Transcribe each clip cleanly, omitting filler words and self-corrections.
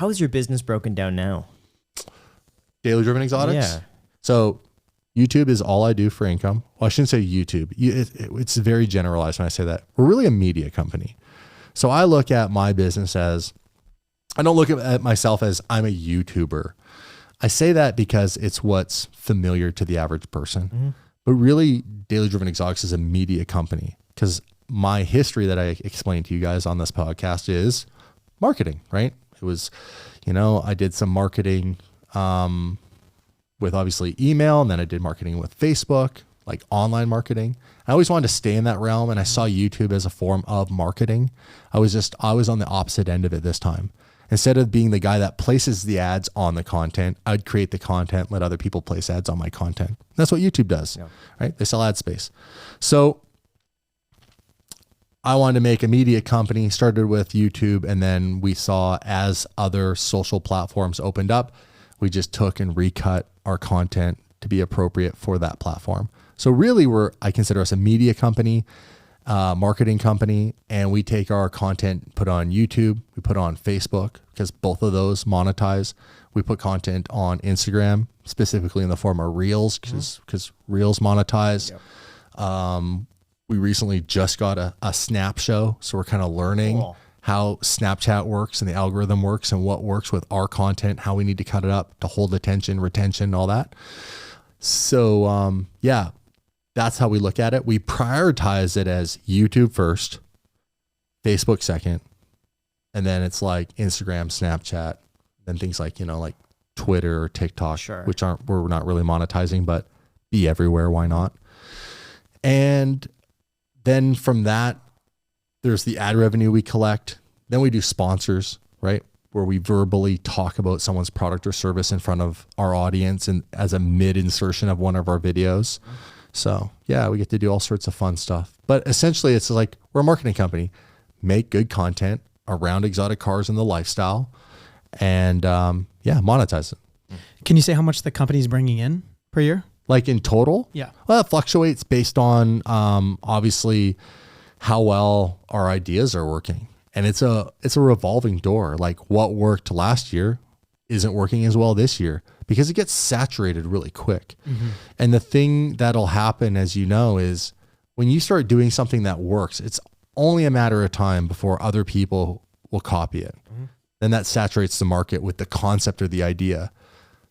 How is your business broken down now? DailyDrivenExotics? Yeah. So YouTube is all I do for income. Well, I shouldn't say YouTube. It's very generalized when I say that. We're really a media company. So I look at my business as, I don't look at myself as I'm a YouTuber. I say that because it's what's familiar to the average person. Mm-hmm. But really, DailyDrivenExotics is a media company, because my history that I explained to you guys on this podcast is marketing, right? It was, I did some marketing with obviously email, and then I did marketing with Facebook, like online marketing. I always wanted to stay in that realm, and I saw YouTube as a form of marketing. I was on the opposite end of it this time. Instead of being the guy that places the ads on the content, I'd create the content, let other people place ads on my content. That's what YouTube does, right? They sell ad space. So I wanted to make a media company, started with YouTube, and then we saw as other social platforms opened up, we just took and recut our content to be appropriate for that platform. So really I consider us a media company, marketing company, and we take our content, put on YouTube, we put on Facebook, because both of those monetize. We put content on Instagram, specifically in the form of Reels, because Reels monetize. Yep. We recently just got a Snap show, so we're kind of learning how Snapchat works and the algorithm works and what works with our content, how we need to cut it up to hold attention, retention, all that. So that's how we look at it. We prioritize it as YouTube first, Facebook second, and then it's like Instagram, Snapchat, then things like, like Twitter or TikTok, which we're not really monetizing, but be everywhere. Why not? And then from that, there's the ad revenue we collect. Then we do sponsors, right? Where we verbally talk about someone's product or service in front of our audience and as a mid insertion of one of our videos. So we get to do all sorts of fun stuff. But essentially it's like, we're a marketing company, make good content around exotic cars and the lifestyle, and monetize it. Can you say how much the company's bringing in per year? Like in total? Yeah. Well, it fluctuates based on obviously how well our ideas are working. And it's a revolving door. Like what worked last year isn't working as well this year, because it gets saturated really quick. Mm-hmm. And the thing that'll happen, as you know, is when you start doing something that works, it's only a matter of time before other people will copy it. Mm-hmm. Then that saturates the market with the concept or the idea.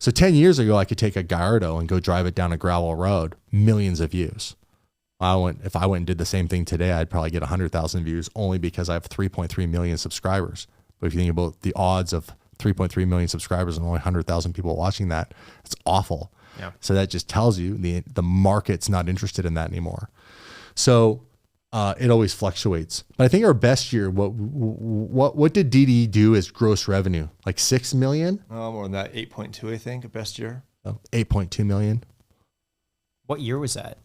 So 10 years ago, I could take a Gallardo and go drive it down a gravel road, millions of views. If I went and did the same thing today, I'd probably get 100,000 views, only because I have 3.3 million subscribers. But if you think about the odds of 3.3 million subscribers and only 100,000 people watching that, it's awful. Yeah. So that just tells you the market's not interested in that anymore. So it always fluctuates. But I think our best year, what did DD do as gross revenue? Like 6 million? More than that, 8.2, I think, best year. 8.2 million. What year was that?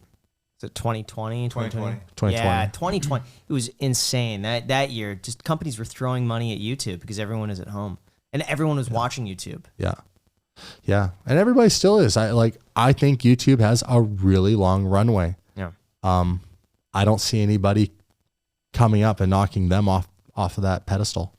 Is it 2020? 2020. Yeah, 2020. It was insane. That year, just companies were throwing money at YouTube because everyone is at home and everyone was watching YouTube. Yeah. Yeah. And everybody still is. I think YouTube has a really long runway. Yeah. I don't see anybody coming up and knocking them off of that pedestal.